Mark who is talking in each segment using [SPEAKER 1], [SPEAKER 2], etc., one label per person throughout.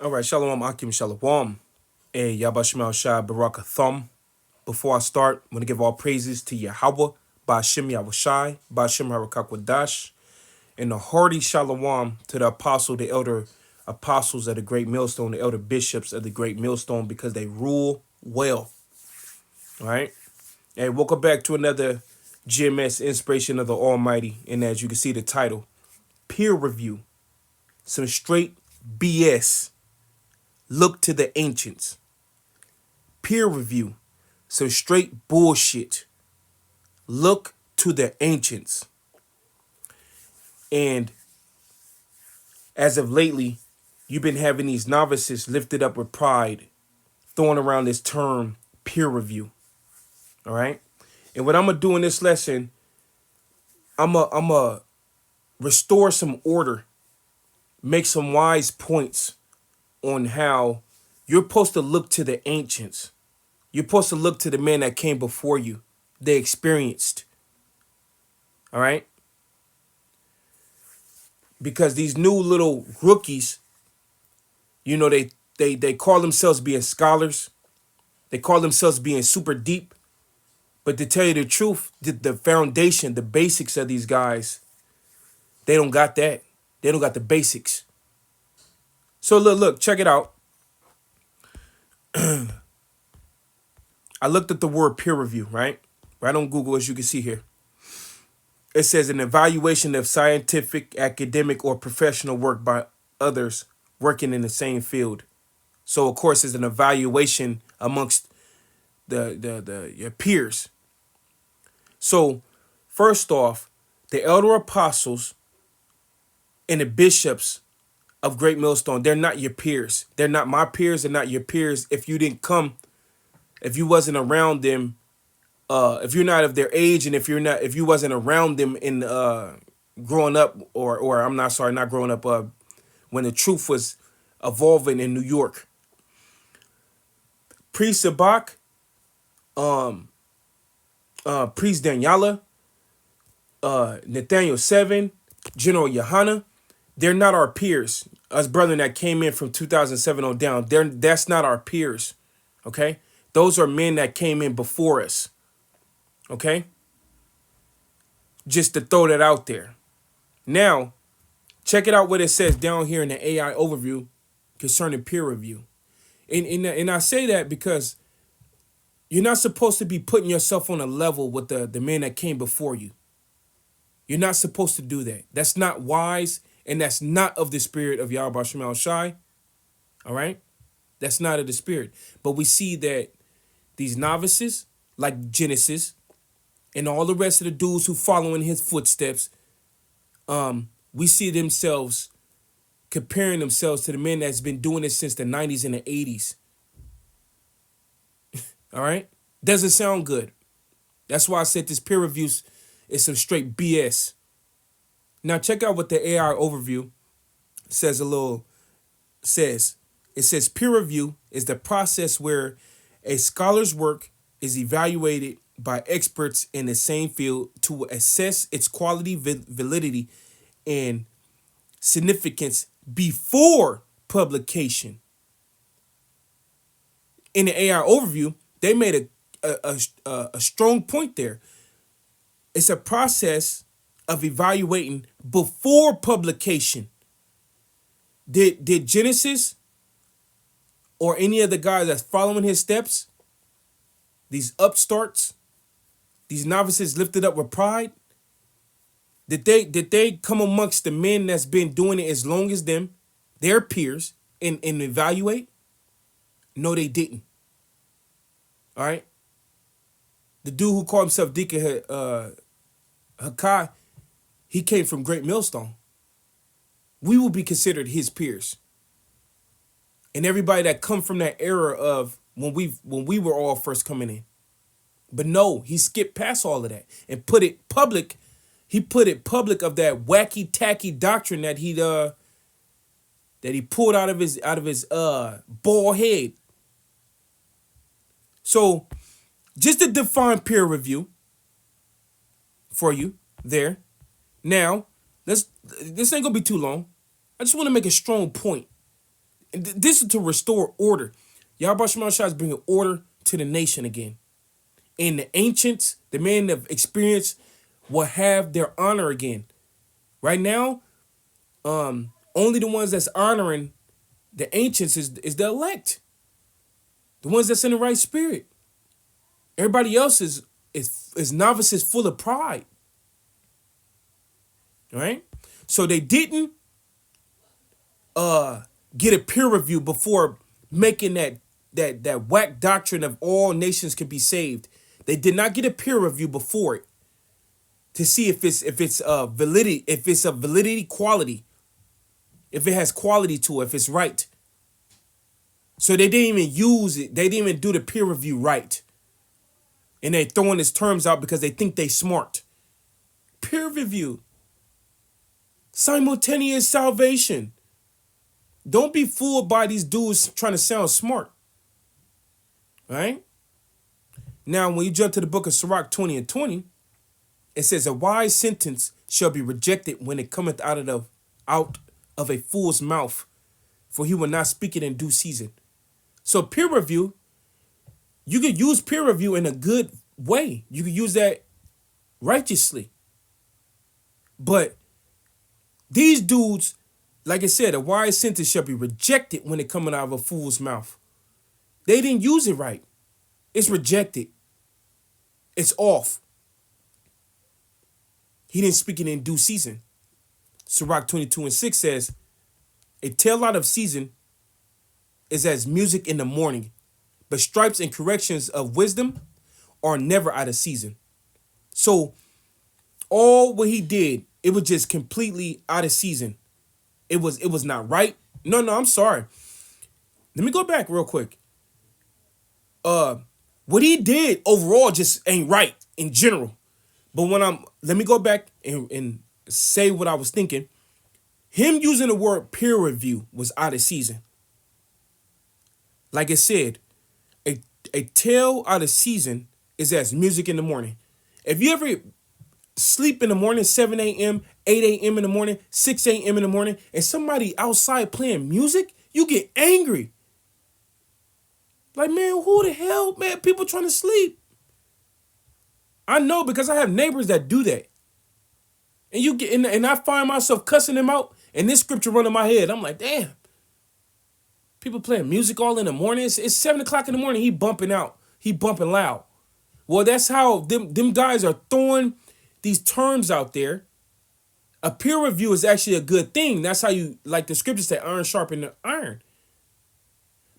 [SPEAKER 1] All right, Shalom Akim Shalom. Hey, Yabashmal Shai Baraka Thumb. Before I start, I want to give all praises to Yahweh, Ba'ashem Yahushai, Ba'ashem Harakakwadash, and a hearty Shalom to the apostle, the elder apostles of the great millstone, the elder bishops of the great millstone, because they rule well. All right. Hey, welcome back to another GMS Inspiration of the Almighty. And as you can see, the title, Peer Review. Some straight BS. Look to the ancients. Peer review. Some straight bullshit. Look to the ancients. And as of lately, you've been having these novices lifted up with pride, throwing around this term peer review. All right. And what I'm going to do in this lesson, I'm going to restore some order, make some wise points on how you're supposed to look to the ancients. You're supposed to look to the men that came before you. They experienced. All right. Because these new little rookies, you know, they call themselves being scholars. They call themselves being super deep. But to tell you the truth, the foundation, the basics of these guys, they don't got that. They don't got the basics. So look, check it out. I looked at the word peer review, right? Right on Google, as you can see here. It says an evaluation of scientific, academic, or professional work by others working in the same field. So, of course, it's an evaluation amongst your peers. So, first off, the elder apostles and the bishops of Great Millstone, they're not your peers. They're not my peers. They're not your peers. If you didn't come, if you wasn't around them, if you're not of their age, and if you wasn't around them in growing up, or I'm not sorry, not growing up, when the truth was evolving in New York. Priest Sabak, Priest Daniela, Nathaniel Seven, General Yohana, they're not our peers. Us brethren that came in from 2007 on down, that's not our peers. Okay, those are men that came in before us. Okay, just to throw that out there. Now, check it out what it says down here in the AI overview concerning peer review. And I say that because you're not supposed to be putting yourself on a level with the men that came before you. You're not supposed to do that. That's not wise, and that's not of the spirit of Yahweh Shemal Shai. All right? That's not of the spirit. But we see that these novices, like Genesis, and all the rest of the dudes who follow in his footsteps, we see themselves comparing themselves to the men that's been doing it since the 90s and the 80s. All right? Doesn't sound good. That's why I said this peer reviews is some straight BS. Now check out what the AI overview says It says peer review is the process where a scholar's work is evaluated by experts in the same field to assess its quality, validity, and significance before publication. In the AI overview, they made a strong point there. It's a process of evaluating before publication. Did Genesis or any of the guys that's following his steps, these upstarts, these novices lifted up with pride, did they come amongst the men that's been doing it as long as them, their peers, and evaluate? No, they didn't. All right. The dude who called himself Deacon Hakai, he came from Great Millstone. We will be considered his peers. And everybody that come from that era of when we were all first coming in. But no, he skipped past all of that and put it public. He put it public of that wacky tacky doctrine that he pulled out of his bald head. So just to define peer review for you there. Now, this ain't gonna be too long. I just want to make a strong point. This is to restore order. Yahweh Shema Shai is bringing order to the nation again. And the ancients, the men of experience, will have their honor again. Right now, only the ones that's honoring the ancients is the elect. The ones that's in the right spirit. Everybody else is novices full of pride. Right? So they didn't get a peer review before making that whack doctrine of all nations can be saved. They did not get a peer review before it to see if it's validity, if it's a validity quality, if it has quality to it, if it's right. So they didn't even use it. They didn't even do the peer review right. And they throwing his terms out because they think they smart. Peer review. Simultaneous salvation. Don't be fooled by these dudes trying to sound smart. Right? Now, when you jump to the book of Sirach 20 and 20, it says, a wise sentence shall be rejected when it cometh out of a fool's mouth, for he will not speak it in due season. So peer review, you could use peer review in a good way. You could use that righteously. But these dudes, like I said, a wise sentence shall be rejected when it coming out of a fool's mouth. They didn't use it right. It's rejected. It's off. He didn't speak it in due season. Sirach 22 and 6 says, a tale out of season is as music in the morning, but stripes and corrections of wisdom are never out of season. So all what he did, it was just completely out of season. It was not right. No, I'm sorry. Let me go back real quick. What he did overall just ain't right in general. But let me go back and say what I was thinking. Him using the word peer review was out of season. Like I said, a tale out of season is as music in the morning. If you ever sleep in the morning, 7 a.m., 8 a.m. in the morning, 6 a.m. in the morning, and somebody outside playing music, you get angry. Like, man, who the hell, man? People trying to sleep. I know because I have neighbors that do that. And you get and I find myself cussing them out, and this scripture run in my head. I'm like, damn. People playing music all in the morning. It's 7 o'clock in the morning. He bumping out. He bumping loud. Well, that's how them guys are throwing these terms out there. A peer review is actually a good thing. That's how you, like the scriptures say, iron sharpen iron.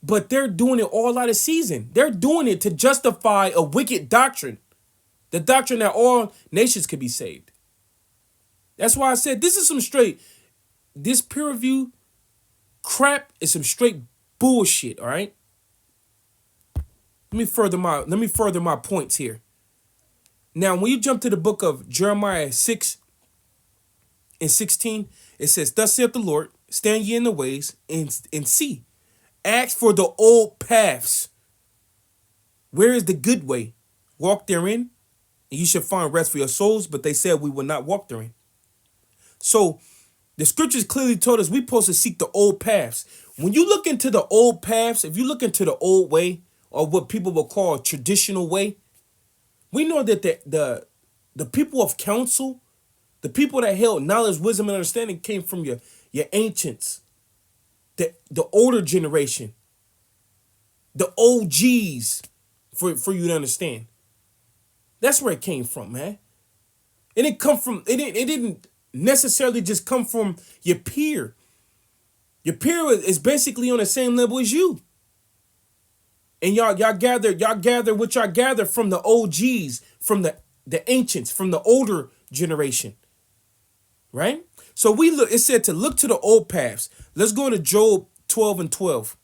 [SPEAKER 1] But they're doing it all out of season. They're doing it to justify a wicked doctrine. The doctrine that all nations could be saved. That's why I said this peer review crap is some straight bullshit, all right? Let me further my points here. Now, when you jump to the book of Jeremiah 6 and 16, it says, thus saith the Lord, stand ye in the ways and see. Ask for the old paths. Where is the good way? Walk therein, and you shall find rest for your souls. But they said we will not walk therein. So the scriptures clearly told us we're supposed to seek the old paths. When you look into the old paths, if you look into the old way, or what people will call a traditional way, we know that the people of counsel, the people that held knowledge, wisdom, and understanding came from your ancients. The older generation, the OGs, for you to understand. That's where it came from, man. It didn't necessarily just come from your peer. Your peer is basically on the same level as you. And y'all gather what y'all gather from the OGs, from the ancients, from the older generation. Right? So it said to look to the old paths. Let's go to Job 12 and 12.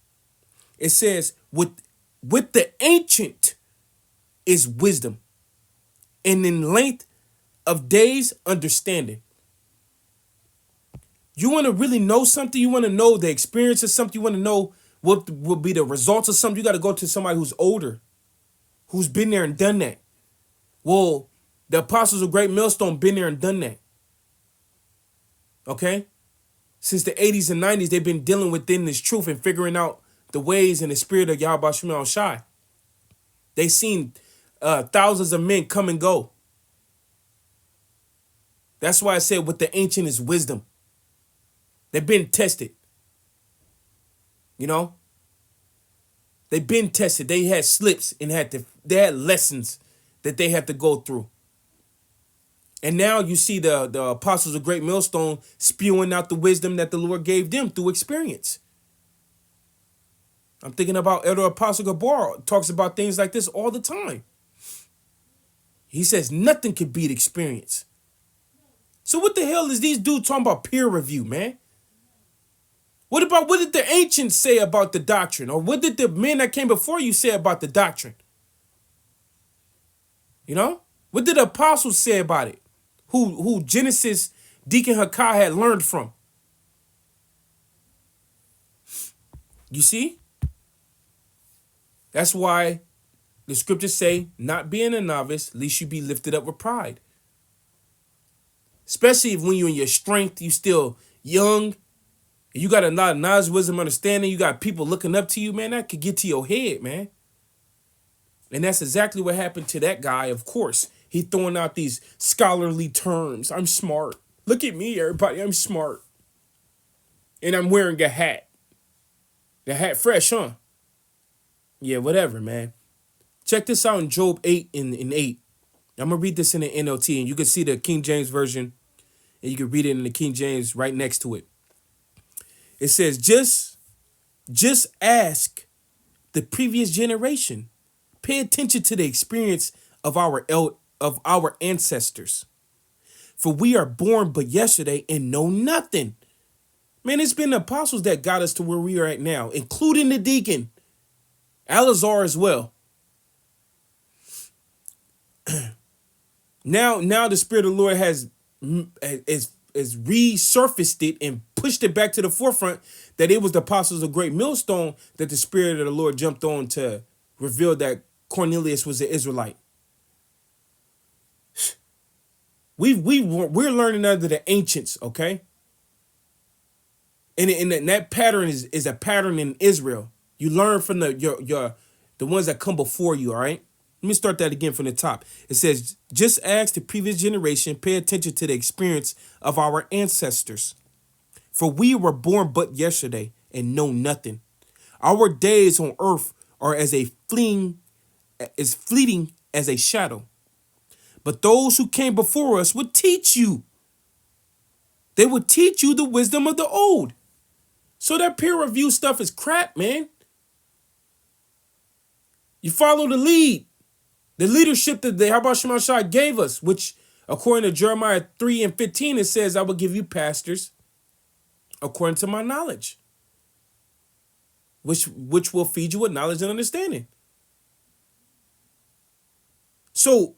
[SPEAKER 1] It says, with the ancient is wisdom, and in length of days understanding. You want to really know something? You want to know the experience of something? You want to know what will be the results of something? You got to go to somebody who's older, who's been there and done that. Well, the apostles of Great Millstone been there and done that. Okay? Since the 80s and 90s, they've been dealing within this truth and figuring out the ways and the spirit of Yahweh Shemel Shai. They seen thousands of men come and go. That's why I said with the ancient is wisdom. They've been tested. You know? They've been tested. They had slips and they had lessons that they had to go through. And now you see the apostles of Great Millstone spewing out the wisdom that the Lord gave them through experience. I'm thinking about Elder Apostle Gabar talks about things like this all the time. He says nothing can beat experience. So what the hell is these dudes talking about peer review, man? What did the ancients say about the doctrine? Or what did the men that came before you say about the doctrine? You know? What did the apostles say about it? Who Genesis Deacon Hakai had learned from? You see? That's why the scriptures say, not being a novice, lest you be lifted up with pride. Especially if when you're in your strength, you still young, and you got a lot of knowledge, wisdom, understanding, you got people looking up to you, man, that could get to your head, man. And that's exactly what happened to that guy, of course. He throwing out these scholarly terms. I'm smart. Look at me, everybody, I'm smart. And I'm wearing a hat. The hat fresh, huh? Yeah, whatever, man. Check this out in Job 8 and 8. I'm going to read this in the NLT, and you can see the King James Version, and you can read it in the King James right next to it. It says, just ask the previous generation. Pay attention to the experience of our ancestors. For we are born but yesterday and know nothing. Man, it's been the apostles that got us to where we are at now, including the deacon, Alazar as well. Now the Spirit of the Lord has resurfaced it and pushed it back to the forefront that it was the apostles of Great Millstone that the Spirit of the Lord jumped on to reveal that Cornelius was an Israelite. We're learning under the ancients, okay? And that pattern is a pattern in Israel. You learn from the ones that come before you, all right? Let me start that again from the top. It says, just ask the previous generation, pay attention to the experience of our ancestors. For we were born but yesterday and know nothing. Our days on earth are as fleeting as a shadow. But those who came before us would teach you. They would teach you the wisdom of the old. So that peer review stuff is crap, man. You follow the lead. The leadership that the Yahweh Shema Shai gave us, which according to Jeremiah 3:15, it says, I will give you pastors according to my knowledge, which will feed you with knowledge and understanding. So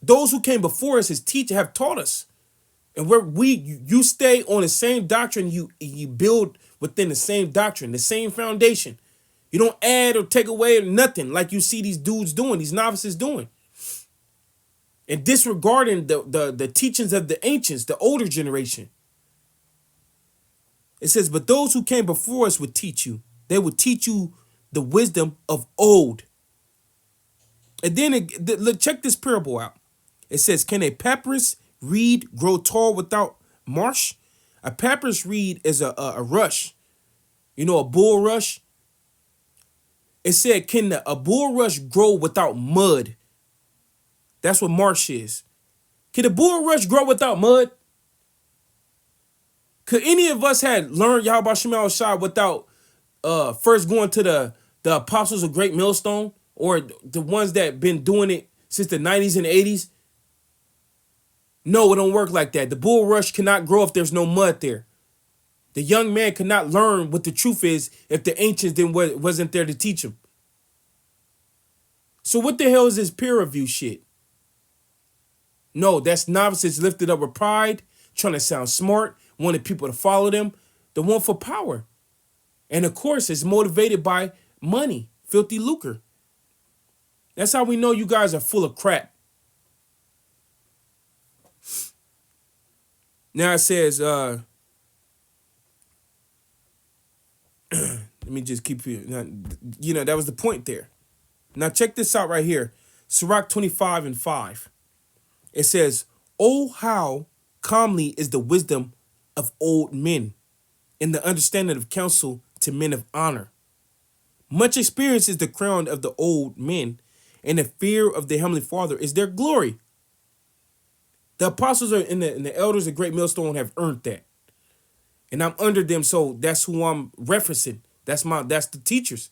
[SPEAKER 1] those who came before us as teachers have taught us. And you stay on the same doctrine, you build within the same doctrine, the same foundation. You don't add or take away or nothing like you see these dudes doing, these novices doing. And disregarding the teachings of the ancients, the older generation. It says, but those who came before us would teach you. They would teach you the wisdom of old. And then check this parable out. It says, can a papyrus reed grow tall without marsh? A papyrus reed is a rush. You know, a bulrush. It said, can a bulrush grow without mud? That's what marsh is. Can a bulrush grow without mud? Could any of us had learned Yahweh Shema Shai without first going to the apostles of Great Millstone, or the ones that been doing it since the 90s and 80s? No, it don't work like that. The bulrush cannot grow if there's no mud there. The young man cannot learn what the truth is if the ancients wasn't there to teach him. So what the hell is this peer review shit? No, that's novices lifted up with pride, trying to sound smart, wanting people to follow them, the one for power. And of course, it's motivated by money, filthy lucre. That's how we know you guys are full of crap. Now it says, Let me just keep you. That was the point there. Now check this out right here. Sirach 25:5. It says, "Oh, how calmly is the wisdom of old men, and the understanding of counsel to men of honor. Much experience is the crown of the old men, and the fear of the Heavenly Father is their glory." The apostles are and the elders of Great Millstone have earned that. And I'm under them, so that's who I'm referencing. That's the teachers.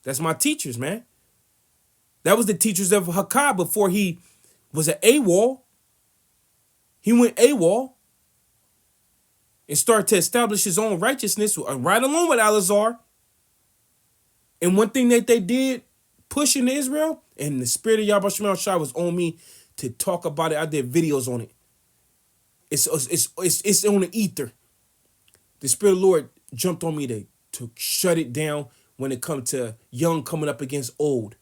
[SPEAKER 1] That's my teachers, man. That was the teachers of Hakkad before he was an AWOL. He went AWOL and started to establish his own righteousness right along with Alazar. And one thing that they did push into Israel, and the spirit of Yahweh Shemel Shai was on me to talk about it. I did videos on it. It's on the ether. The Spirit of the Lord jumped on me to shut it down when it comes to young coming up against old.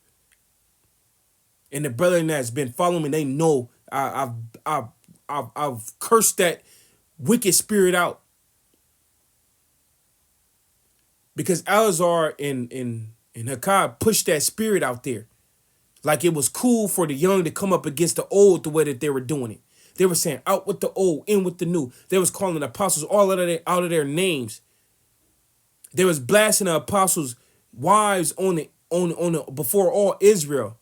[SPEAKER 1] And the brethren that's been following me, they know I've cursed that wicked spirit out. Because Alazar and Hakkad pushed that spirit out there. Like it was cool for the young to come up against the old the way that they were doing it. They were saying out with the old, in with the new. They was calling the apostles all out of their names. They was blasting the apostles' wives on before all Israel.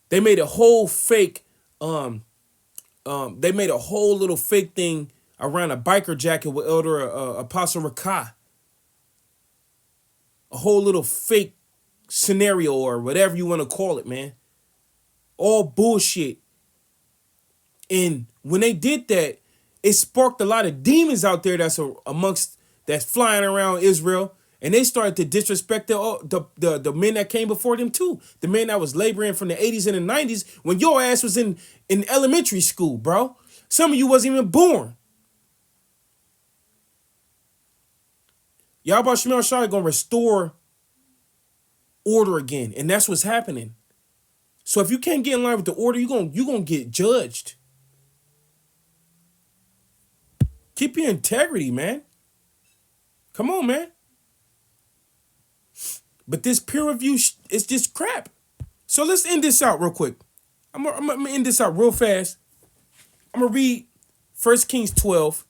[SPEAKER 1] They made a whole fake, they made a whole little fake thing around a biker jacket with Elder Apostle Rakah. A whole little fake scenario or whatever you want to call it, man. All bullshit. And when they did that, it sparked a lot of demons out there that's flying around Israel. And they started to disrespect the men that came before them too. The men that was laboring from the 80s and the 90s when your ass was in elementary school, bro. Some of you wasn't even born. Yahweh Shemel Shai gonna restore order again. And that's what's happening. So if you can't get in line with the order, you're gonna get judged. Keep your integrity, man. Come on, man. But this peer review is just crap. So let's end this out real quick. I'm gonna end this out real fast. I'm gonna read 1 Kings 12.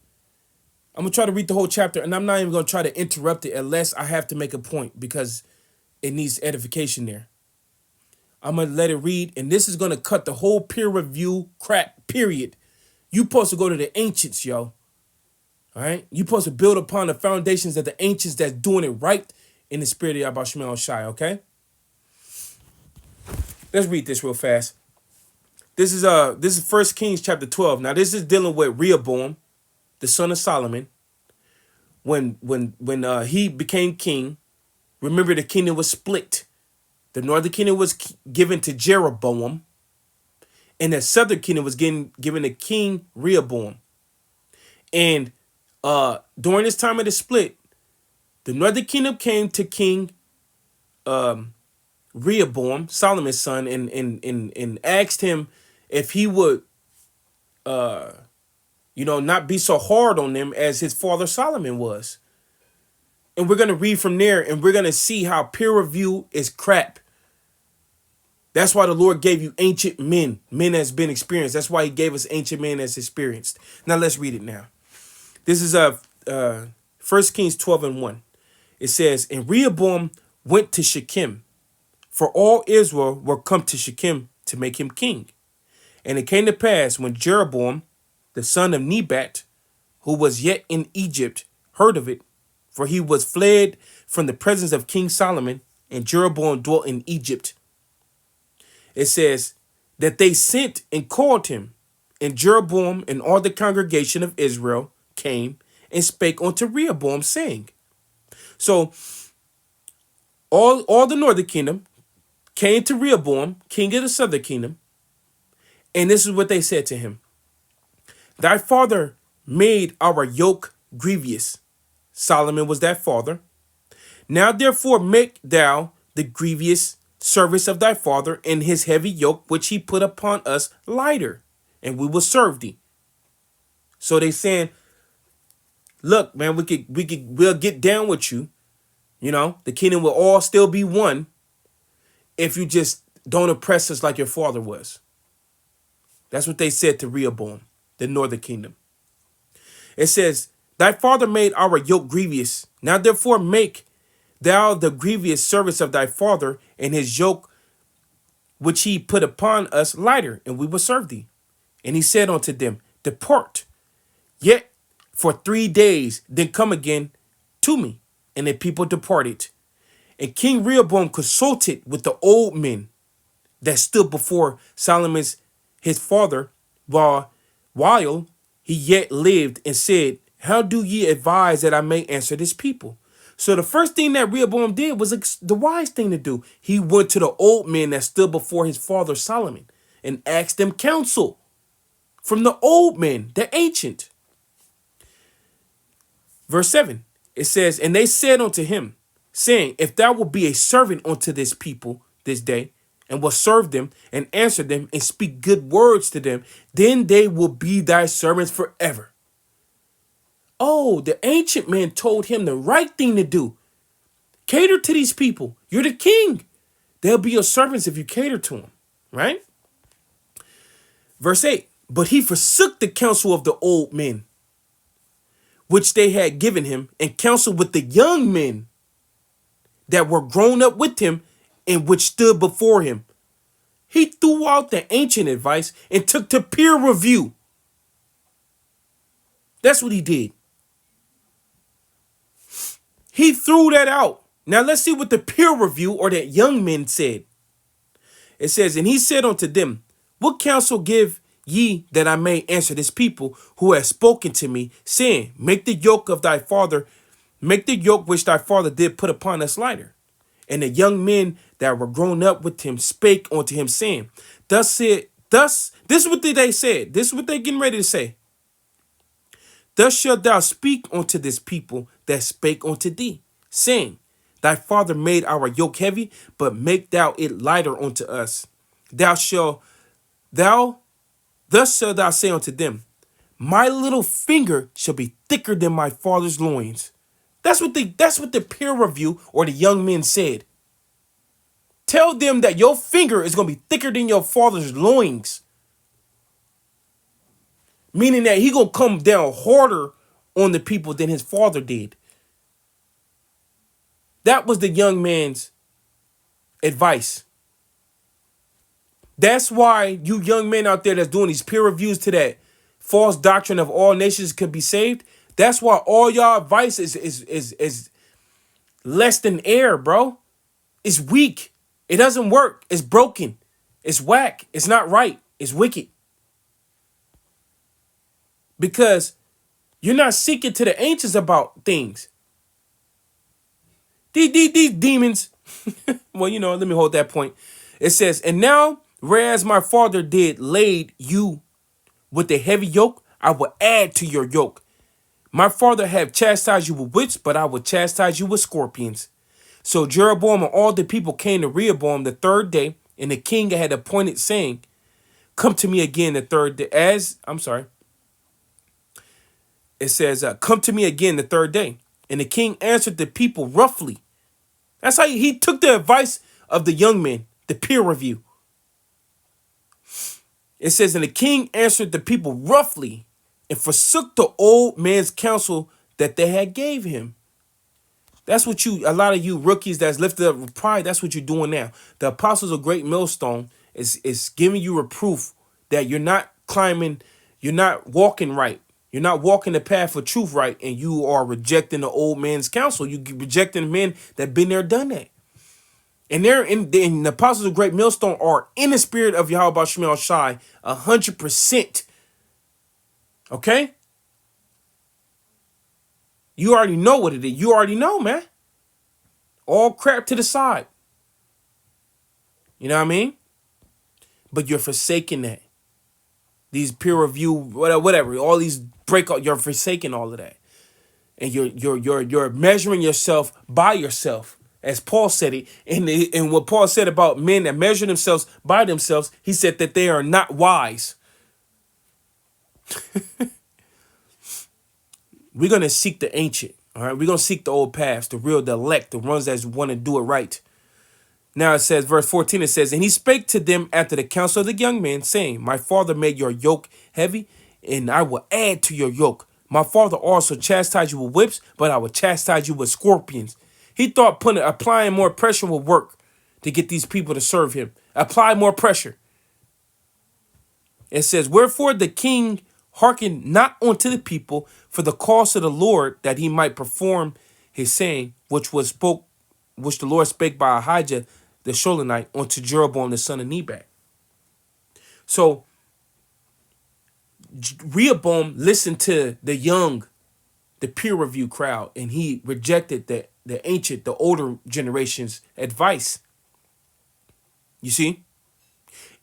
[SPEAKER 1] I'm gonna try to read the whole chapter, and I'm not even gonna try to interrupt it unless I have to make a point because it needs edification there. I'm gonna let it read, and this is gonna cut the whole peer review crap, period. You supposed to go to the ancients, yo. All right? You supposed to build upon the foundations of the ancients that's doing it right in the spirit of Yahweh Shemel Shai, okay? Let's read this real fast. This is 1 Kings chapter 12. Now this is dealing with Rehoboam, the son of Solomon. When he became king, remember the kingdom was split. The northern kingdom was given to Jeroboam, and the southern kingdom was given to King Rehoboam. And during this time of the split, the northern kingdom came to King Rehoboam, Solomon's son, and asked him if he would, not be so hard on them as his father Solomon was. And we're going to read from there, and we're going to see how peer review is crap. That's why the Lord gave you ancient men that's been experienced. That's why he gave us ancient men that's experienced. Now let's read it now. This is 1 Kings 12:1. It says, "And Rehoboam went to Shechem, for all Israel were come to Shechem to make him king. And it came to pass when Jeroboam, the son of Nebat, who was yet in Egypt, heard of it, for he was fled from the presence of King Solomon, and Jeroboam dwelt in Egypt. It says that they sent and called him, and Jeroboam and all the congregation of Israel came and spake unto Rehoboam, saying," so all the northern kingdom came to Rehoboam, king of the southern kingdom, and this is what they said to him: "Thy father made our yoke grievous." Solomon was that father. "Now therefore make thou the grievous service of thy father and his heavy yoke which he put upon us lighter, and we will serve thee." So they saying, look, man, we'll get down with you. You know, the kingdom will all still be one if you just don't oppress us like your father was. That's what they said to Rehoboam, the northern kingdom. It says, thy father made our yoke grievous. Now therefore make thou the grievous service of thy father, and his yoke which he put upon us lighter, and we will serve thee. And he said unto them, depart yet for 3 days, then come again to me. And the people departed. And King Rehoboam consulted with the old men that stood before Solomon's his father while he yet lived, and said, how do ye advise that I may answer this people? So the first thing that Rehoboam did was the wise thing to do. He went to the old men that stood before his father Solomon and asked them counsel from the old men, the ancient. Verse 7, it says, and they said unto him, saying, if thou wilt be a servant unto this people this day, and will serve them and answer them and speak good words to them, then they will be thy servants forever. Oh, the ancient man told him the right thing to do. Cater to these people. You're the king. They'll be your servants if you cater to them, right? Verse 8, but he forsook the counsel of the old men, which they had given him, and counseled with the young men that were grown up with him and which stood before him. He threw out the ancient advice and took to peer review. That's what he did. He threw that out. Now let's see what the peer review or that young men said. It says, and he said unto them, what counsel give ye that I may answer this people who have spoken to me, saying, make the yoke which thy father did put upon us lighter. And the young men that were grown up with him spake unto him, saying, this is what they said. This is what they're getting ready to say. Thus shalt thou speak unto this people that spake unto thee, saying, thy father made our yoke heavy, but make thou it lighter unto us. Thus shalt thou say unto them, my little finger shall be thicker than my father's loins. That's what the peer review or the young men said. Tell them that your finger is going to be thicker than your father's loins. Meaning that he going to come down harder on the people than his father did. That was the young man's advice. That's why you young men out there that's doing these peer reviews to that false doctrine of all nations could be saved. That's why all y'all advice is less than air, bro. It's weak. It doesn't work. It's broken. It's whack. It's not right. It's wicked. Because you're not seeking to the ancients about things. These demons, well, let me hold that point. It says, and now, whereas my father did laid you with a heavy yoke, I will add to your yoke. My father have chastised you with whips, but I will chastise you with scorpions. So Jeroboam and all the people came to Rehoboam the third day, and the king had appointed, saying, come to me again the third day. It says, come to me again the third day. And the king answered the people roughly. That's how he took the advice of the young men, the peer review. It says, and the king answered the people roughly and forsook the old man's counsel that they had gave him. That's what a lot of you rookies that's lifted up with pride, that's what you're doing now. The apostles of Great Millstone is giving you reproof that you're not climbing, you're not walking right. You're not walking the path of truth right, and you are rejecting the old man's counsel. You rejecting men that been there, done that. And the apostles of Great Millstone are in the spirit of Yahweh Shemel Shai 100%. Okay? You already know what it is. You already know, man. All crap to the side. You know what I mean? But you're forsaking that. These peer review, whatever, all these breakout, you're forsaking all of that. And you're measuring yourself by yourself. As Paul said it, and what Paul said about men that measure themselves by themselves, he said that they are not wise. We're going to seek the ancient. All right. We're going to seek the old paths, the real, the elect, the ones that want to do it right. Now it says, verse 14, it says, and he spake to them after the counsel of the young men, saying, my father made your yoke heavy, and I will add to your yoke. My father also chastised you with whips, but I will chastise you with scorpions. He thought applying more pressure would work to get these people to serve him. Apply more pressure. It says, wherefore the king hearkened not unto the people for the cause of the Lord, that he might perform his saying, which the Lord spake by Ahijah the Shilonite unto Jeroboam the son of Nebat. So Rehoboam listened to the peer review crowd, and he rejected the ancient, the older generation's advice. You see?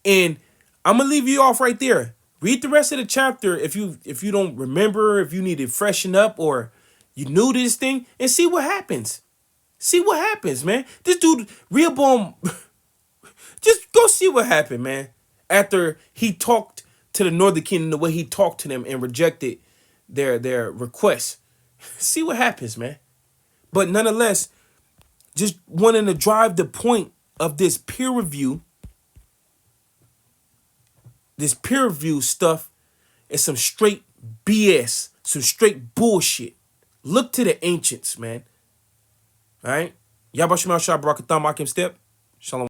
[SPEAKER 1] And I'm gonna leave you off right there. Read the rest of the chapter if you don't remember, if you need to freshen up, or you new to this thing, and see what happens. See what happens, man. This dude, Rehoboam, just go see what happened, man. After he talked to the northern kingdom the way he talked to them and rejected their requests. See what happens, man. But nonetheless, just wanting to drive the point of this peer review stuff is some straight BS, some straight bullshit. Look to the ancients, man. All right? Yabashima Shah Barakatam Akim Step. Shalom.